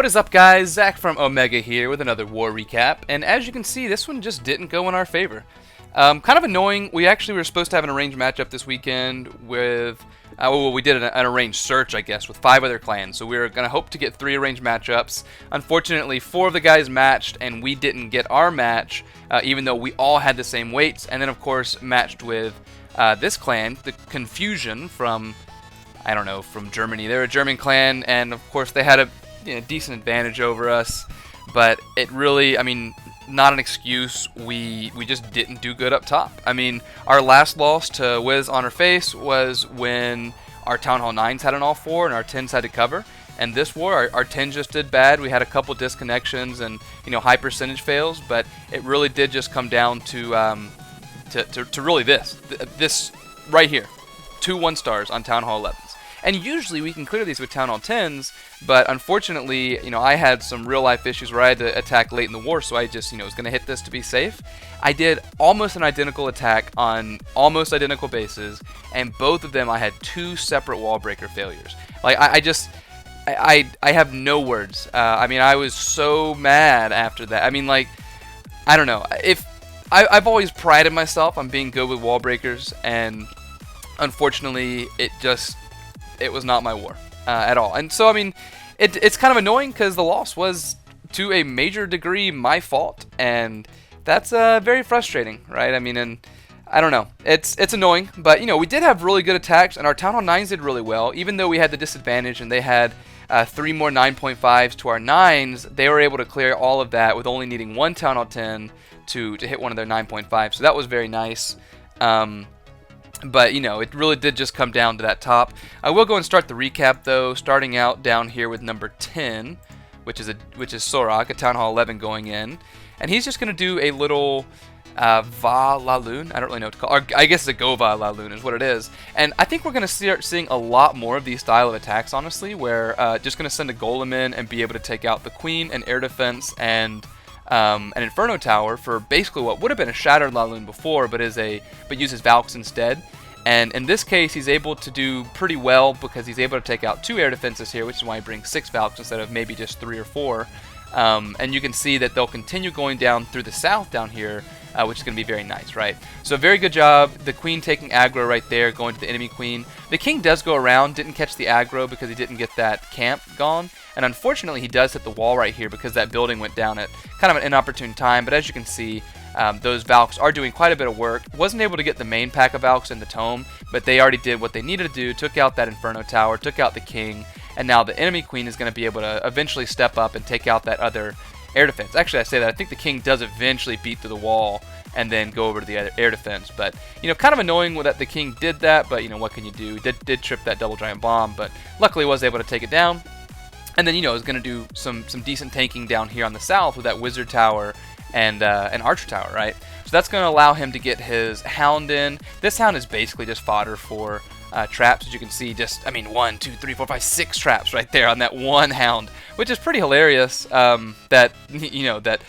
What is up, guys? Zach from Omega here with another war recap, and as you can see, this one just didn't go in our favor. Kind of annoying. We actually were supposed to have an arranged matchup this weekend with, well, we did an arranged search, I guess, with 5 other clans, so we were going to hope to get 3 arranged matchups. Unfortunately, 4 of the guys matched, and we didn't get our match, even though we all had the same weights, and then, of course, matched with this clan, the Confusion from, I don't know, from Germany. They're a German clan, and, of course, they had a decent advantage over us, but it really, I mean, not an excuse. We just didn't do good up top. I mean, our last loss to Wiz on her face was when our Town Hall 9s had an all 4 and our 10s had to cover. And this war, our 10 just did bad. We had a couple disconnections and, you know, high percentage fails, but it really did just come down to really this right here, 2 1-stars on Town Hall 11s. And usually we can clear these with Town Hall 10s, but unfortunately, you know, I had some real life issues where I had to attack late in the war, so I just, you know, was going to hit this to be safe. I did almost an identical attack on almost identical bases, and both of them I had 2 separate wall breaker failures. Like, I have no words. I mean, I was so mad after that. I mean, like, I don't know. I've always prided myself on being good with wall breakers, and unfortunately, it was not my war at all. And so, I mean, it's kind of annoying because the loss was, to a major degree, my fault. And that's very frustrating, right? I mean, and I don't know. It's annoying. But, you know, we did have really good attacks, and our Town Hall 9s did really well. Even though we had the disadvantage and they had 3 more 9.5s to our 9s, they were able to clear all of that with only needing 1 Town Hall 10 to hit one of their 9.5s. So that was very nice. But, you know, it really did just come down to that top. I will go and start the recap, though, starting out down here with number 10, which is Sorak, a Town Hall 11 going in. And he's just going to do a little LaLoon. I don't really know what to call it. Or I guess it's a GoVaHo is what it is. And I think we're going to start seeing a lot more of these style of attacks, honestly, where just going to send a golem in and be able to take out the queen and air defense and an Inferno Tower for basically what would have been a Shattered LaLoon before, but uses Valks instead. And in this case, he's able to do pretty well because he's able to take out 2 air defenses here, which is why he brings 6 Valks instead of maybe just 3 or 4. And you can see that they'll continue going down through the south down here, which is going to be very nice, right? So very good job. The queen taking aggro right there, going to the enemy queen. The king does go around, didn't catch the aggro because he didn't get that camp gone. And unfortunately, he does hit the wall right here because that building went down at kind of an inopportune time. But as you can see, those Valks are doing quite a bit of work. Wasn't able to get the main pack of Valks in the tome, but they already did what they needed to do, took out that Inferno Tower, took out the king, and now the enemy queen is going to be able to eventually step up and take out that other air defense. Actually, I say that. I think the king does eventually beat through the wall and then go over to the other air defense. But, you know, kind of annoying that the king did that, but, you know, what can you do? Did trip that double giant bomb, but luckily was able to take it down. And then, you know, is going to do some decent tanking down here on the south with that wizard tower and an archer tower, right? So that's going to allow him to get his hound in. This hound is basically just fodder for traps, as you can see. Just, I mean, 1, 2, 3, 4, 5, 6 traps right there on that one hound, which is pretty hilarious. That you know that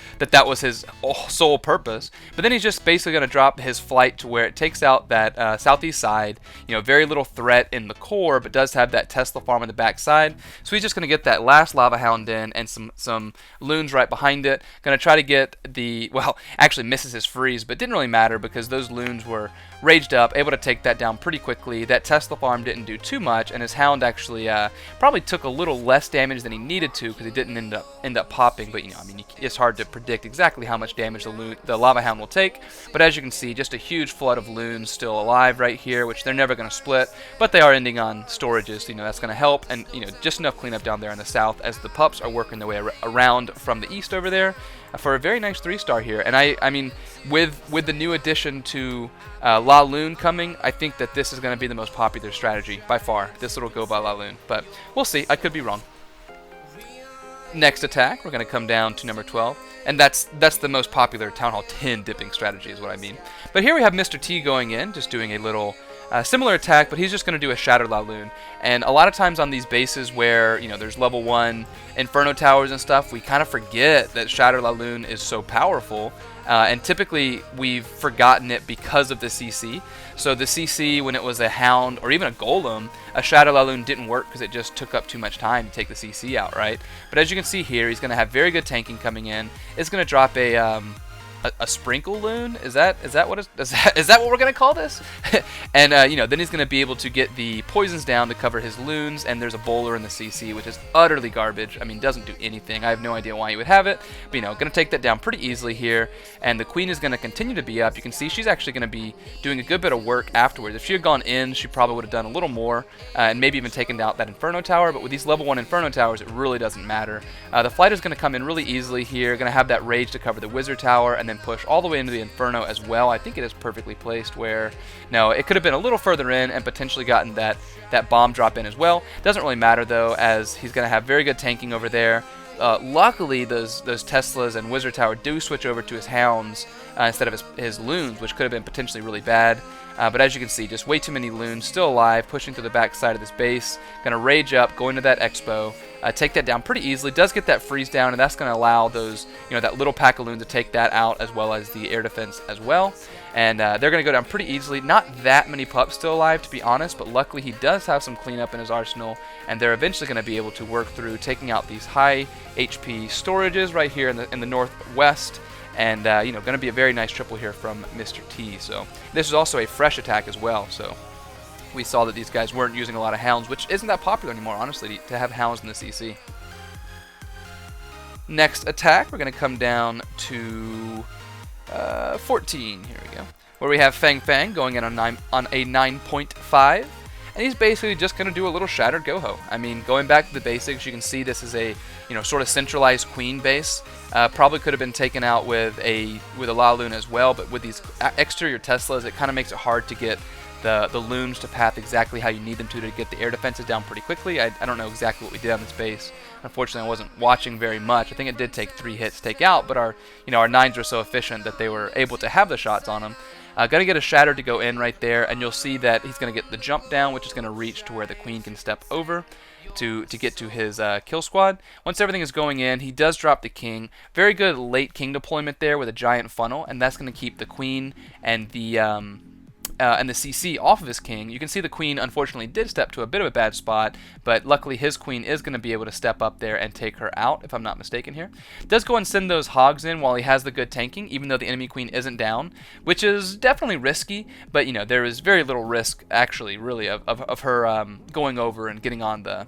was his sole purpose. But then he's just basically going to drop his flight to where it takes out that southeast side. You know, very little threat in the core, but does have that Tesla farm on the back side. So he's just going to get that last lava hound in and some loons right behind it. Going to try to get the, well, actually misses his freeze, but didn't really matter because those loons were raged up, able to take that down pretty quickly. That Tesla farm didn't do too much, and his hound actually probably took a little less damage than he needed to because he didn't end up popping. But, you know, I mean, it's hard to predict exactly how much damage the lava hound will take. But as you can see, just a huge flood of loons still alive right here, which they're never going to split, but they are ending on storages. You know, that's going to help, and, you know, just enough cleanup down there in the south as the pups are working their way around from the east over there for a very nice 3-star here. And I mean, with the new addition to LaLoon coming, I think that this is going to be the most popular strategy by far, this little GoVaLoon. But we'll see. I could be wrong. Next attack, we're going to come down to number 12, and that's the most popular Town Hall 10 dipping strategy is what I mean. But here we have MrTeaa going in, just doing a little similar attack, but he's just going to do a Shattered LaLoon. And a lot of times on these bases where, you know, there's level 1 Inferno Towers and stuff, we kind of forget that Shattered LaLoon is so powerful. And typically we've forgotten it because of the CC. So the CC, when it was a Hound or even a Golem, a Shadow LaLoon didn't work because it just took up too much time to take the CC out, right? But as you can see here, he's going to have very good tanking coming in. It's going to drop a sprinkle loon. Is that what we're gonna call this? And then he's gonna be able to get the poisons down to cover his loons. And there's a bowler in the CC, which is utterly garbage. I mean, doesn't do anything. I have no idea why you would have it, but gonna take that down pretty easily here. And the queen is gonna continue to be up. You can see she's actually gonna be doing a good bit of work afterwards. If she had gone in, she probably would have done a little more, and maybe even taken out that Inferno Tower. But with these level 1 Inferno Towers, it really doesn't matter. The Flight is gonna come in really easily here. Gonna have that Rage to cover the Wizard Tower, and then push all the way into the Inferno as well. I think it is perfectly placed where, no, it could have been a little further in and potentially gotten that bomb drop in as well. Doesn't really matter though, as he's going to have very good tanking over there. Luckily, those Teslas and Wizard Tower do switch over to his Hounds instead of his Loons, which could have been potentially really bad. But as you can see, just way too many Loons still alive, pushing through the back side of this base. Going to rage up, going to that Expo, take that down pretty easily. Does get that freeze down, and that's going to allow those, that little pack of Loons to take that out, as well as the air defense as well. And they're going to go down pretty easily. Not that many pups still alive, to be honest, but luckily he does have some cleanup in his arsenal, and they're eventually going to be able to work through taking out these high HP storages right here in the northwest. And going to be a very nice triple here from MrTeaa. So this is also a fresh attack as well. So we saw that these guys weren't using a lot of Hounds, which isn't that popular anymore, honestly, to have Hounds in the CC. Next attack, we're going to come down to 14. Here we go, where we have Fang going in on a 9.5. And he's basically just going to do a little shattered GoHo. I mean, going back to the basics, you can see this is a sort of centralized queen base. Probably could have been taken out with a LaLoon as well, but with these exterior Teslas, it kind of makes it hard to get the loons to path exactly how you need them to get the air defenses down pretty quickly. I don't know exactly what we did on this base. Unfortunately, I wasn't watching very much. I think it did take 3 hits to take out, but our 9s were so efficient that they were able to have the shots on them. Gonna get a shatter to go in right there, and you'll see that he's gonna get the jump down, which is gonna reach to where the queen can step over to get to his kill squad. Once everything is going in, he does drop the king. Very good late king deployment there with a giant funnel, and that's gonna keep the queen and the CC off of his king. You can see the queen unfortunately did step to a bit of a bad spot, but luckily his queen is going to be able to step up there and take her out, if I'm not mistaken here. Does go and send those hogs in while he has the good tanking, even though the enemy queen isn't down, which is definitely risky, but there is very little risk actually really of her going over and getting on the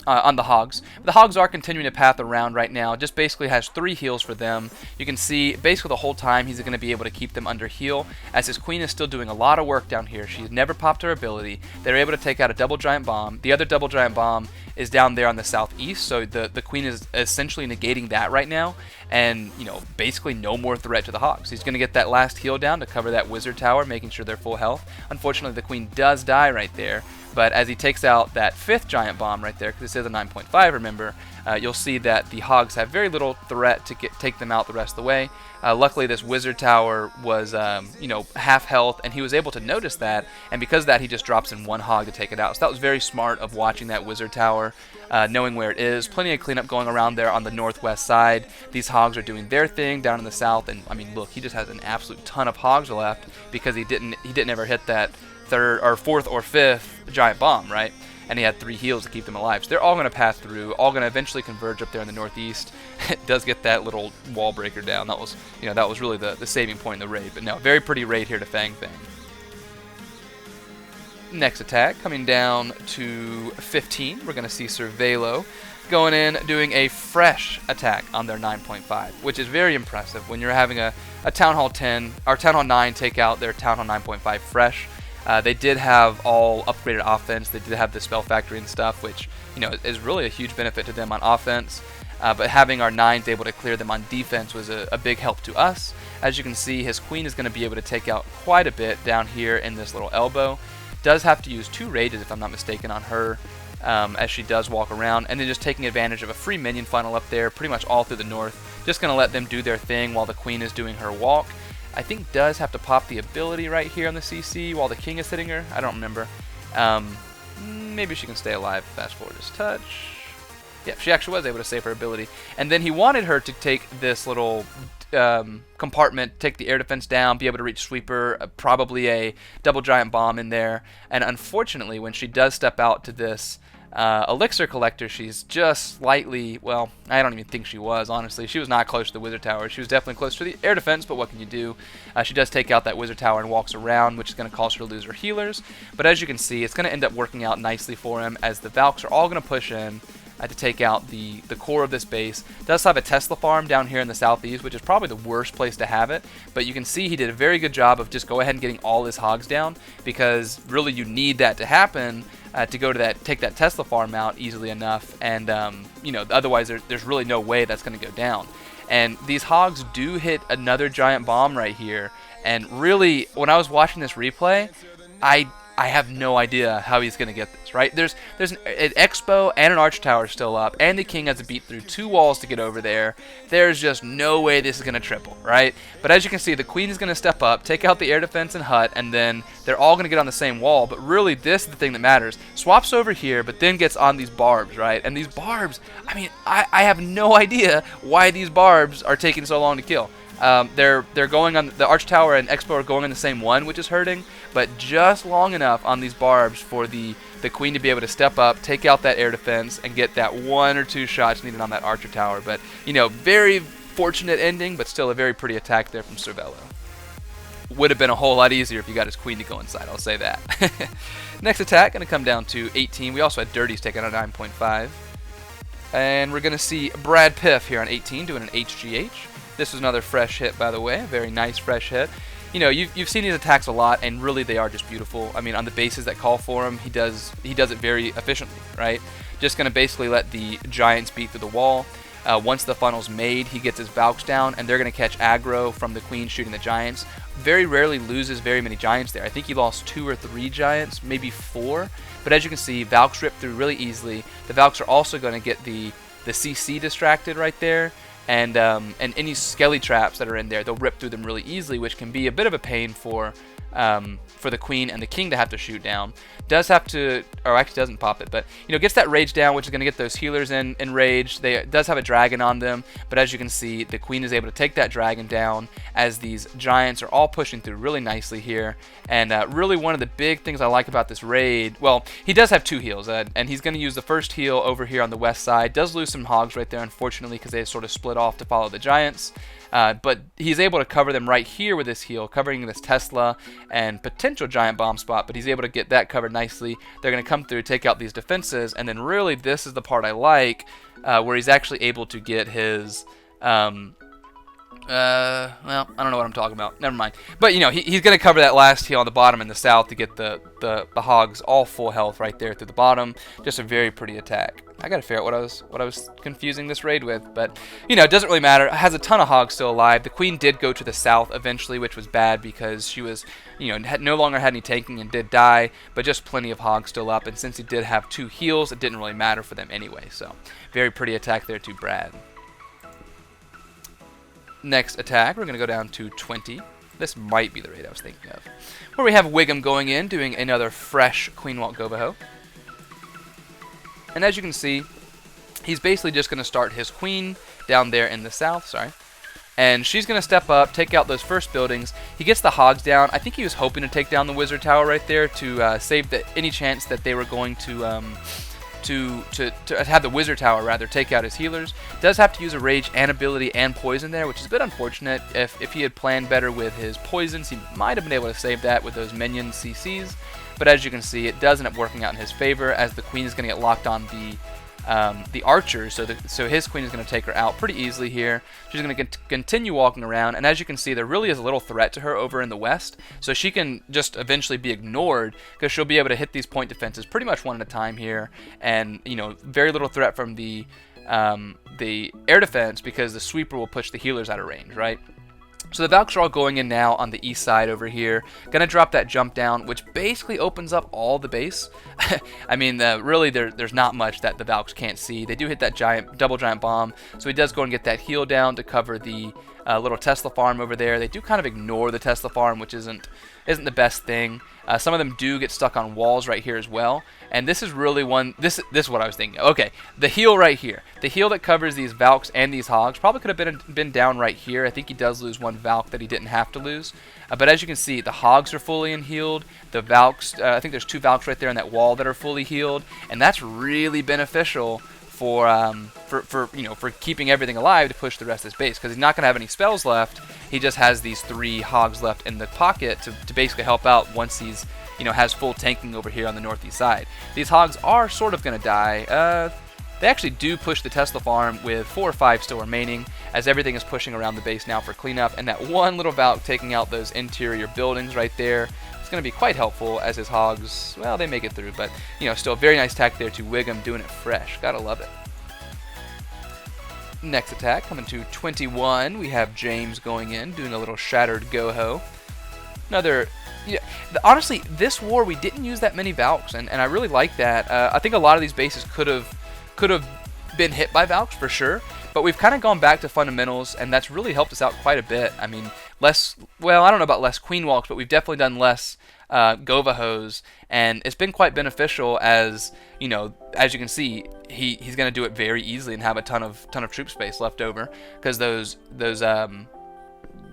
hogs. The hogs are continuing to path around right now. Just basically has 3 heals for them. You can see basically the whole time he's going to be able to keep them under heal, as his queen is still doing a lot of work down here. She's never popped her ability. They're able to take out a double giant bomb. The other double giant bomb is down there on the southeast, so the queen is essentially negating that right now, and basically no more threat to the hogs. He's going to get that last heal down to cover that wizard tower, making sure they're full health. Unfortunately, the queen does die right there, but as he takes out that 5th giant bomb right there, because this is a 9.5, remember, you'll see that the hogs have very little threat to take them out the rest of the way. Luckily, this wizard tower was, half health, and he was able to notice that, and because of that, he just drops in 1 hog to take it out. So that was very smart of watching that wizard tower, knowing where it is. Plenty of cleanup going around there on the northwest side. These hogs are doing their thing down in the south, and I mean, look, he just has an absolute ton of hogs left because he didn't ever hit that 3rd or 4th or 5th giant bomb, right? And he had 3 heals to keep them alive. So they're all going to pass through, all going to eventually converge up there in the northeast. It does get that little wall breaker down. That was, that was really the saving point in the raid. But no, very pretty raid here to Fang. Next attack, coming down to 15, we're going to see Cervelo going in, doing a fresh attack on their 9.5, which is very impressive when you're having a Town Hall 10, or Town Hall 9 take out their Town Hall 9.5 fresh. They did have all upgraded offense. They did have the spell factory and stuff, which is really a huge benefit to them on offense. But having our 9s able to clear them on defense was a big help to us. As you can see, his queen is going to be able to take out quite a bit down here in this little elbow. Does have to use 2 rages, if I'm not mistaken, on her, as she does walk around, and then just taking advantage of a free minion funnel up there pretty much all through the north. Just going to let them do their thing while the queen is doing her walk. I think does have to pop the ability right here on the CC while the king is hitting her. I don't remember. Maybe she can stay alive. Fast forward just touch. Yeah, she actually was able to save her ability. And then he wanted her to take this little compartment, take the air defense down, be able to reach sweeper, probably a double giant bomb in there. And unfortunately, when she does step out to this elixir collector, she's just slightly, well, I don't even think she was, honestly. She was not close to the wizard tower. She was definitely close to the air defense, but what can you do? She does take out that wizard tower and walks around, which is going to cause her to lose her healers. But as you can see, it's going to end up working out nicely for him, as the Valks are all going to push in to take out the core of this base. Does have a Tesla farm down here in the southeast, which is probably the worst place to have it, but you can see he did a very good job of just go ahead and getting all his hogs down, because really you need that to happen to go to take that Tesla farm out easily enough, and you know, otherwise there's really no way that's going to go down. And these hogs do hit another giant bomb right here, and really when I was watching this replay, I have no idea how he's going to get this, right? There's an Expo and an Arch Tower still up, and the King has to beat through 2 walls to get over there. There's just no way this is going to triple, right? But as you can see, the Queen is going to step up, take out the air defense and hut, and then they're all going to get on the same wall. But really, this is the thing that matters. Swaps over here, but then gets on these barbs, right? And these barbs, I mean, I have no idea why these barbs are taking so long to kill. They're going on the Arch Tower and Expo are going on the same one, which is hurting, but just long enough on these barbs for the Queen to be able to step up, take out that air defense, and get that 1 or 2 shots needed on that Archer Tower. But, you know, very fortunate ending, but still a very pretty attack there from Cervelo. Would have been a whole lot easier if you got his Queen to go inside, I'll say that. Next attack, going to come down to 18. We also had Dirties taking on 9.5. And we're going to see bradpiff here on 18 doing an HGH. This was another fresh hit, by the way. A very nice fresh hit. You know, you've seen these attacks a lot, and really they are just beautiful. I mean, on the bases that call for him, he does it very efficiently, right? Just going to basically let the Giants beat through the wall. Once the funnel's made, he gets his Valks down, and they're going to catch aggro from the Queen shooting the Giants. Very rarely loses very many Giants there. I think he lost 2 or 3 Giants, maybe 4. But as you can see, Valks rip through really easily. The Valks are also going to get the CC distracted right there. And any skelly traps that are in there, they'll rip through them really easily, which can be a bit of a pain for the Queen and the King to have to shoot down. Does have to, or actually doesn't pop it, but you know, gets that rage down, which is going to get those healers in rage. Does have a dragon on them, but as you can see, the Queen is able to take that dragon down as these Giants are all pushing through really nicely here. And really one of the big things I like about this raid, well, he does have 2 heals, and he's going to use the first heal over here on the west side. Does lose some hogs right there, unfortunately, because they sort of split off to follow the Giants. But he's able to cover them right here with this heal, covering this Tesla and potential giant bomb spot, but he's able to get that covered nicely. They're going to come through, take out these defenses, and then really this is the part I like, where he's actually able to get his... well, I don't know what I'm talking about. Never mind. But, you know, he's going to cover that last heal on the bottom in the south to get the hogs all full health right there through the bottom. Just a very pretty attack. I got to figure out what I was confusing this raid with. But, you know, it doesn't really matter. It has a ton of hogs still alive. The Queen did go to the south eventually, which was bad because she was, you know, no longer had any tanking and did die. But just plenty of hogs still up. And since he did have 2 heals, it didn't really matter for them anyway. So, very pretty attack there to Brad. Next attack, we're going to go down to 20. This might be the raid I was thinking of. Where we have Wiggum going in, doing another fresh Queen Walt GoVaHo. And as you can see, he's basically just going to start his Queen down there in the south, sorry. And she's going to step up, take out those first buildings. He gets the hogs down. I think he was hoping to take down the wizard tower right there to save any chance that they were going to have the wizard tower rather take out his healers. Does have to use a rage and ability and poison there, which is a bit unfortunate. If he had planned better with his poisons, he might have been able to save that with those minion CCs. But as you can see, it does end up working out in his favor, as the Queen is going to get locked on the archers, so his Queen is going to take her out pretty easily here. She's going to continue walking around, and as you can see, there really is a little threat to her over in the west, so she can just eventually be ignored because she'll be able to hit these point defenses pretty much one at a time here, and you know, very little threat from the air defense because the sweeper will push the healers out of range, right? So the Valks are all going in now on the east side over here. Gonna drop that jump down, which basically opens up all the base. I mean, really, there's not much that the Valks can't see. They do hit that double giant bomb, so he does go and get that heal down to cover the little Tesla farm over there. They do kind of ignore the Tesla farm, which isn't the best thing. Some of them do get stuck on walls right here as well. And this is really one, this is what I was thinking. Okay, the heel right here. The heel that covers these Valks and these Hogs probably could have been down right here. I think he does lose one Valk that he didn't have to lose. But as you can see, the Hogs are fully healed. The Valks, I think there's 2 Valks right there on that wall that are fully healed. And that's really beneficial for keeping everything alive to push the rest of his base, because he's not going to have any spells left. He just has these 3 Hogs left in the pocket to basically help out once he's has full tanking over here on the northeast side. These Hogs are sort of going to die. They actually do push the Tesla farm with 4 or 5 still remaining, as everything is pushing around the base now for cleanup, and that one little Valk taking out those interior buildings right there is going to be quite helpful, as his Hogs, well, they make it through, but still a very nice attack there to Wiggum, doing it fresh. Gotta love it. Next attack, coming to 21, we have James going in, doing a little shattered GoHo. Another, honestly, this war we didn't use that many Valks, and I really like that. I think a lot of these bases could have been hit by Valks for sure, but we've kind of gone back to fundamentals, and that's really helped us out quite a bit. I mean, well, I don't know about less Queen Walks, but we've definitely done less GoVaHos, and it's been quite beneficial, as as you can see, he's going to do it very easily and have a ton of troop space left over, because those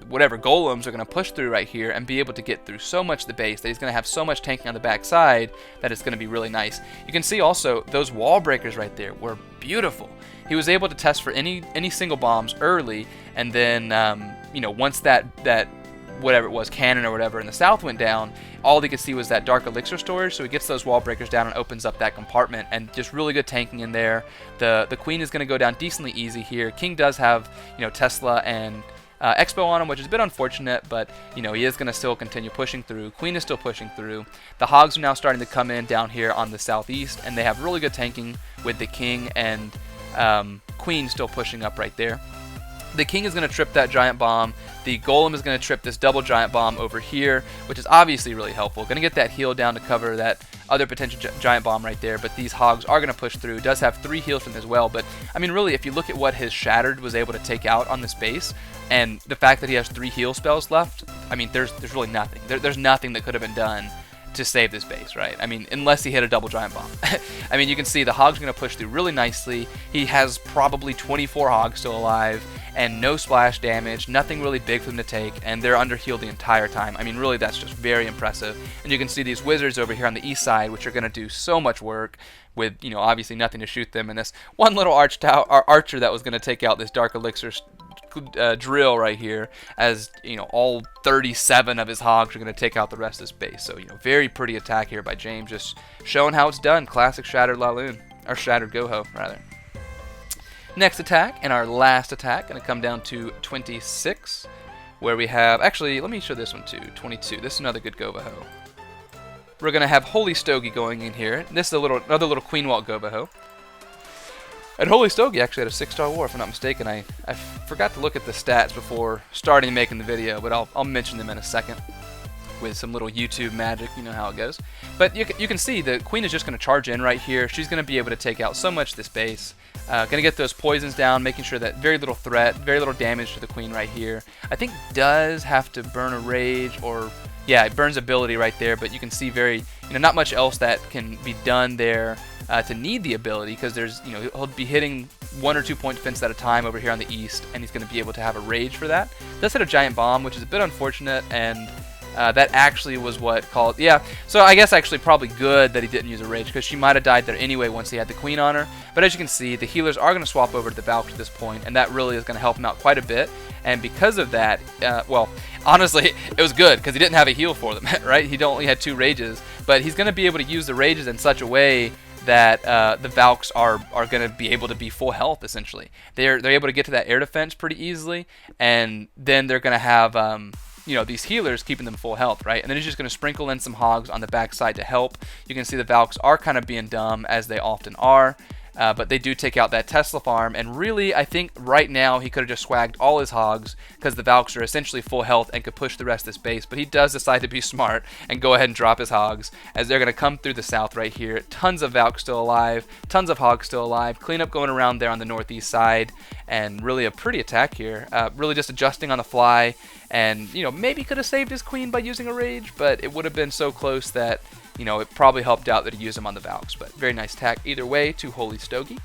whatever golems are going to push through right here and be able to get through so much of the base that he's going to have so much tanking on the back side that it's going to be really nice. You can see also those wall breakers right there were beautiful. He was able to test for any single bombs early, and then once that whatever it was, cannon or whatever in the south went down, all he could see was that dark elixir storage, so he gets those wall breakers down and opens up that compartment, and just really good tanking in there. The queen is going to go down decently easy here. King does have Tesla and Expo on him, which is a bit unfortunate, but he is going to still continue pushing through. Queen is still pushing through. The Hogs are now starting to come in down here on the southeast, and they have really good tanking with the King and Queen still pushing up right there. The King is going to trip that giant bomb. The Golem is going to trip this double giant bomb over here, which is obviously really helpful. Going to get that heal down to cover that other potential giant bomb right there, but these Hogs are going to push through. Does have 3 heals from as well, but I mean, really, if you look at what his Shattered was able to take out on this base, and the fact that he has 3 heal spells left, I mean, there's really nothing. There's nothing that could have been done to save this base, right? I mean, unless he hit a double giant bomb. I mean, you can see the Hogs are going to push through really nicely. He has probably 24 Hogs still alive, and no splash damage, nothing really big for them to take, and they're under healed the entire time. I mean, really, that's just very impressive. And you can see these wizards over here on the east side, which are going to do so much work with, obviously nothing to shoot them, and this one little archer that was going to take out this dark elixir drill right here, as all 37 of his Hogs are going to take out the rest of this base. So very pretty attack here by James, just showing how it's done. Classic shattered LaLoon, or shattered GoHo rather. Next attack, and our last attack, going to come down to 26, where we have, actually, let me show this one too, 22. This is another good GoVaHo. We're going to have Holy Stogie going in here. This is another little Queen Walk GoVaHo. And Holy Stogie actually had a 6-star war, if I'm not mistaken. I forgot to look at the stats before starting making the video, but I'll mention them in a second with some little YouTube magic. You know how it goes. But you can see the Queen is just going to charge in right here. She's going to be able to take out so much of this base. Going to get those poisons down, making sure that very little threat, very little damage to the Queen right here. I think does have to burn a rage, or yeah, it burns ability right there, but you can see very, not much else that can be done there to need the ability, because there's, he'll be hitting 1 or 2 point defense at a time over here on the east, and he's going to be able to have a rage for that. Does hit a giant bomb, which is a bit unfortunate, and that actually was what called, yeah, so I guess actually probably good that he didn't use a rage, because she might have died there anyway once he had the Queen on her. But as you can see, the healers are going to swap over to the Valk at this point, and that really is going to help him out quite a bit. And because of that, well, honestly, it was good, because he didn't have a heal for them, right? He only had 2 rages, but he's going to be able to use the rages in such a way that the Valks are going to be able to be full health, essentially. They're able to get to that air defense pretty easily, and then they're going to have these healers keeping them full health, right? And then he's just going to sprinkle in some Hogs on the backside to help. You can see the Valks are kind of being dumb, as they often are. But they do take out that Tesla farm, and really, I think right now he could have just swagged all his hogs because the Valks are essentially full health and could push the rest of this base. But he does decide to be smart and go ahead and drop his hogs as they're going to come through the south right here. Tons of Valks still alive, tons of hogs still alive. Cleanup going around there on the northeast side, and really a pretty attack here. Really just adjusting on the fly, and maybe could have saved his queen by using a rage, but it would have been so close that it probably helped out that he used him on the Valks. But very nice attack either way to Holy Stogie,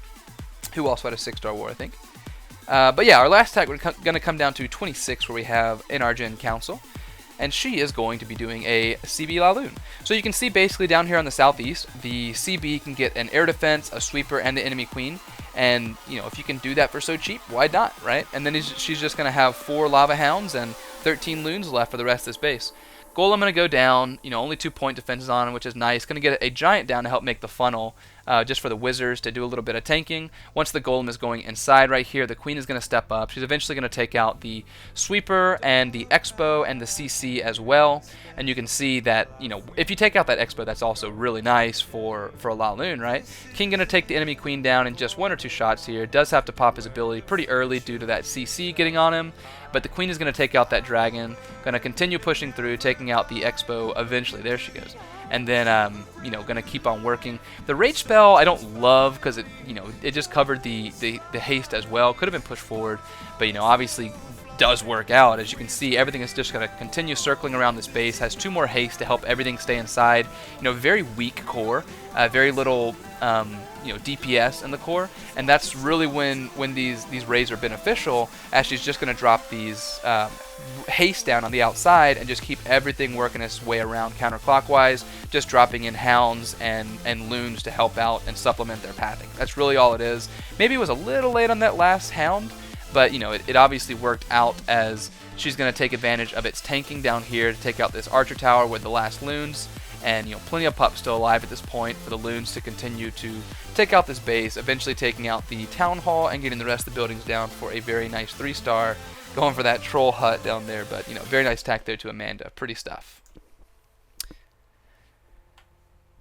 who also had a 6-star war, I think. But yeah, our last attack, we're going to come down to 26, where we have NRGenCounsel, and she is going to be doing a CB LaLoon. So you can see basically down here on the southeast, the CB can get an air defense, a sweeper, and the enemy queen. And if you can do that for so cheap, why not, right? And then she's just going to have 4 lava hounds and 13 loons left for the rest of this base. Golem going to go down, only 2-point defenses on him, which is nice. Going to get a giant down to help make the funnel, just for the wizards to do a little bit of tanking. Once the golem is going inside right here, the queen is going to step up. She's eventually going to take out the sweeper and the expo and the CC as well. And you can see that, if you take out that expo, that's also really nice for a LaLoon, right? King going to take the enemy queen down in just 1 or 2 shots here. Does have to pop his ability pretty early due to that CC getting on him. But the queen is going to take out that dragon, going to continue pushing through, taking out the expo eventually. There she goes. And then, going to keep on working. The rage spell I don't love because it, it just covered the haste as well. Could have been pushed forward, but, obviously does work out. As you can see, everything is just going to continue circling around this base. Has 2 more haste to help everything stay inside. Very weak core, very little DPS in the core, and that's really when these raids are beneficial, as she's just going to drop these haste down on the outside and just keep everything working its way around counterclockwise, just dropping in hounds and loons to help out and supplement their pathing. That's really all it is. Maybe it was a little late on that last hound, but it obviously worked out, as she's going to take advantage of its tanking down here to take out this archer tower with the last loons. And plenty of pups still alive at this point for the loons to continue to take out this base, eventually taking out the town hall and getting the rest of the buildings down for a very nice 3-star, going for that troll hut down there. But very nice attack there to Amanda. Pretty stuff.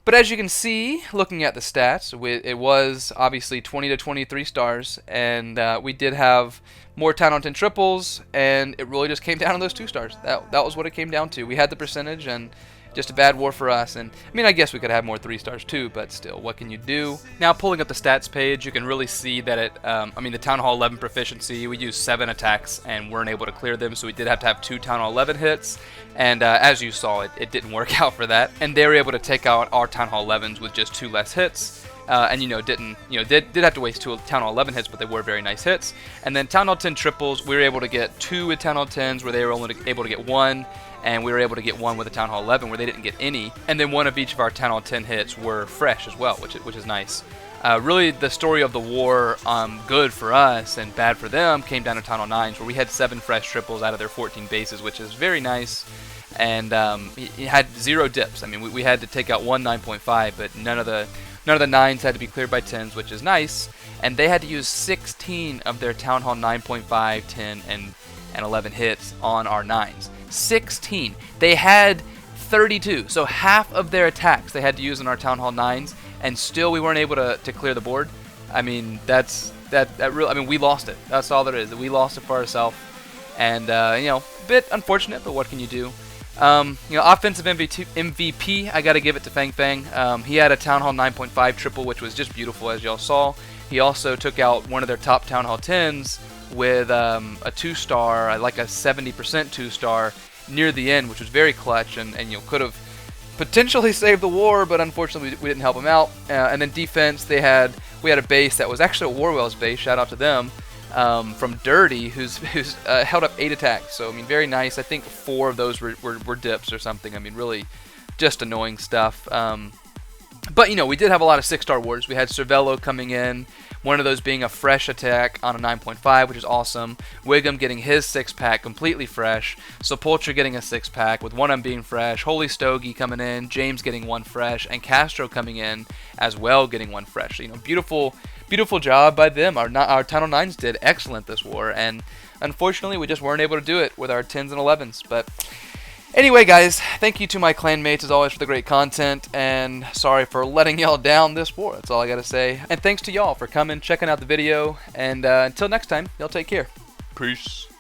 But as you can see, looking at the stats, it was obviously 20 to 23 stars, and we did have more 10 on 10 triples, and it really just came down to those 2 stars. That was what it came down to. We had the percentage, and just a bad war for us. And I guess we could have more 3 stars too, but still, what can you do? Now, pulling up the stats page, you can really see that it, the Town Hall 11 proficiency, we used 7 attacks and weren't able to clear them, so we did have to have 2 Town Hall 11 hits. And as you saw, it didn't work out for that. And they were able to take out our Town Hall 11s with just 2 less hits. And did have to waste 2 Town Hall 11 hits, but they were very nice hits. And then Town Hall 10 triples, we were able to get 2 with Town Hall 10s, where they were only able to get 1. And we were able to get 1 with a Town Hall 11 where they didn't get any. And then 1 of each of our Town Hall 10 hits were fresh as well, which is nice. Really, the story of the war, good for us and bad for them, came down to Town Hall 9s, where we had 7 fresh triples out of their 14 bases, which is very nice. And he had 0 dips. We had to take out 1 9.5, but none of the 9s had to be cleared by 10s, which is nice. And they had to use 16 of their Town Hall 9.5, 10, and 11 hits on our 9s. 16. They had 32, so half of their attacks they had to use on our Town Hall 9s, and still we weren't able to clear the board. We lost it. That's all there is. We lost it for ourselves, and a bit unfortunate, but what can you do? Offensive MVP, I got to give it to Fang. He had a Town Hall 9.5 triple, which was just beautiful, as y'all saw. He also took out one of their top Town Hall 10s with a 2-star, like a 70% 2-star near the end, which was very clutch, and could have potentially saved the war, but unfortunately we didn't help him out. And then defense, we had a base that was actually a Warwell's base. Shout out to them. From Dirty, who's held up 8 attacks. So very nice. I think 4 of those were dips or something. Really just annoying stuff. But we did have a lot of 6-star wars. We had Cervelo coming in, one of those being a fresh attack on a 9.5, which is awesome. Wiggum getting his 6-pack completely fresh. Sepultura getting a 6-pack with 1 of them being fresh. Holy Stogie coming in, James getting 1 fresh, and Castro coming in as well, getting 1 fresh. Beautiful job by them. Our Town Hall 9s did excellent this war, and unfortunately we just weren't able to do it with our 10s and 11s. But Anyway, guys, thank you to my clanmates as always for the great content, and sorry for letting y'all down this war. That's all I gotta say. And thanks to y'all for coming, checking out the video, and until next time, y'all take care. Peace.